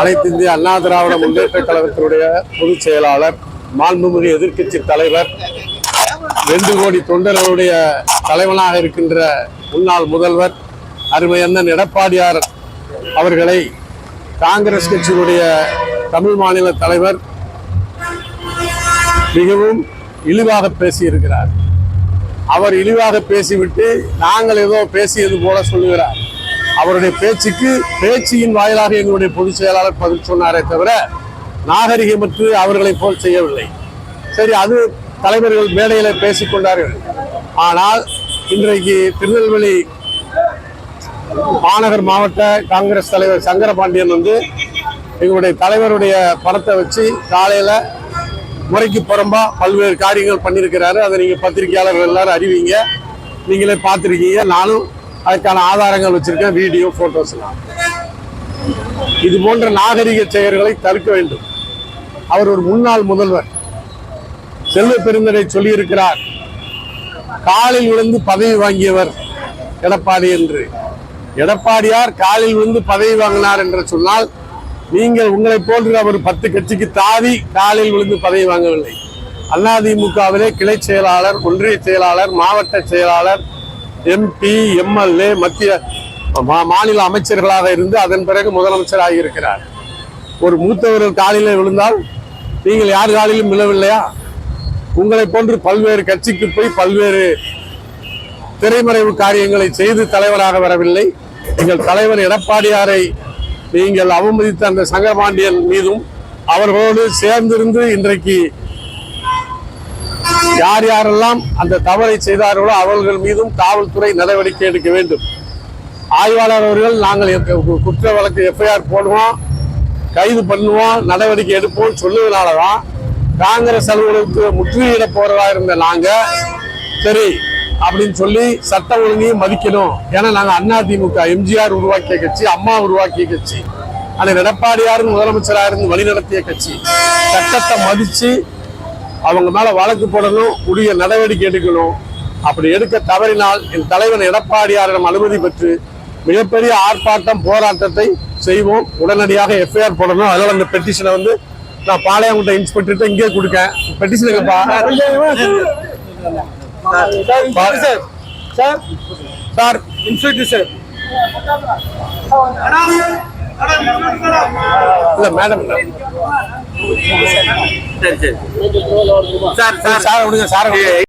அனைத்து இந்திய அண்ணா திராவிட முன்னேற்ற கழகத்தினுடைய பொதுச் செயலாளர், மாண்புமிகு எதிர்க்கட்சி தலைவர், 2 கோடி தொண்டர்களுடைய தலைவனாக இருக்கின்ற முன்னாள் முதல்வர் அருமை அண்ணன் எடப்பாடியார் அவர்களை காங்கிரஸ் கட்சியினுடைய தமிழ் மாநில தலைவர் மிகவும் இழிவாக பேசியிருக்கிறார். அவர் இழிவாக பேசிவிட்டு நாங்கள் ஏதோ பேசியது போல சொல்லுகிறார். அவருடைய பேச்சின் வாயிலாக எங்களுடைய பொதுச் செயலாளர் பதில் சொன்னாரே தவிர நாகரிகமற்று அவர்களை போல் செய்யவில்லை. சரி, அது தலைவர்கள் மேடையில பேசிக்கொண்டார்கள். ஆனால் இன்றைக்கு திருநெல்வேலி மாநகர் மாவட்ட காங்கிரஸ் தலைவர் சங்கரபாண்டியன் எங்களுடைய தலைவருடைய படத்தை வச்சு காலையில முறைக்கு புறம்பா பல்வேறு காரியங்கள் பண்ணியிருக்கிறாரு. அதை நீங்க பத்திரிகையாளர்கள் எல்லாரும் அறிவிங்க, நீங்களே பார்த்துருக்கீங்க. நானும் அதுக்கான ஆதாரங்கள் வச்சிருக்கேன், வீடியோ, போட்டோஸ் எல்லாம். இது போன்ற நாகரிக செயல்களை தடுக்க வேண்டும். அவர் ஒரு முன்னாள் முதல்வர். செல்வ பெருந்தகை சொல்லியிருக்கிறார், காலில் விழுந்து பதவி வாங்கியவர் எடப்பாடி என்று. எடப்பாடியார் காலில் விழுந்து பதவி வாங்கினார் என்று சொன்னால், நீங்கள் உங்களை போன்ற அவர் 10 கட்சிக்கு தாவி காலில் விழுந்து பதவி வாங்கவில்லை. அதிமுகவிலே கிளை செயலாளர், ஒன்றிய செயலாளர், மாவட்ட செயலாளர், MP, MLA, மத்திய மாநில அமைச்சர்களாக இருந்து அதன் பிறகு முதலமைச்சராக இருக்கிறார். ஒரு மூத்தவர்கள் காலிலே விழுந்தால் நீங்கள் யார் காலிலும் விழவில்லையா? உங்களை போன்று பல்வேறு கட்சிக்கு போய் பல்வேறு திரைமறைவு காரியங்களை செய்து தலைவராக வரவில்லை. எங்கள் தலைவர் எடப்பாடியாரை நீங்கள் அவமதித்த அந்த சங்கரபாண்டியன் மீதும் அவர்களோடு சேர்ந்திருந்து இன்றைக்கு யார் யாரெல்லாம் அந்த தவறை செய்தார்களோ அவர்கள் மீதும் காவல்துறை நடவடிக்கை எடுக்க வேண்டும். ஆய்வாளர் அவர்கள், நாங்கள் குற்ற வழக்கு FIR போடுவோம், கைது பண்ணுவோம், நடவடிக்கை எடுப்போம் சொல்லுவதனாலதான் காங்கிரஸ் அலுவலகத்துக்கு முற்றுகையிட போறதா இருந்த நாங்க சரி அப்படின்னு சொல்லி சட்ட ஒழுங்கையும் மதிக்கணும். ஏன்னா நாங்க அதிமுக, MGR உருவாக்கிய கட்சி, அம்மா உருவாக்கிய கட்சி, ஆனால் எடப்பாடியாரும் முதலமைச்சராக இருந்து வழிநடத்திய கட்சி. சட்டத்தை மதிச்சு அவங்க மேல வழக்கு போடணும், உரிய நடவடிக்கை எடுக்கணும். அப்படி எடுக்க தவறினால் என் தலைவன் எடப்பாடியாரிடம் அனுமதி பெற்று மிகப்பெரிய ஆர்ப்பாட்டம், போராட்டத்தை செய்வோம். உடனடியாக FIR போடணும். அதனால அந்த பெட்டிஷனை நான் பாளையங்குட்ட இன்ஸ்பெக்டர் இங்கே கொடுக்கேன். பெட்டிஷன் சார், இன்ஸ்பெக்டர் சார், இல்ல மேடம், சரி சார், சார் விடுங்க சார்.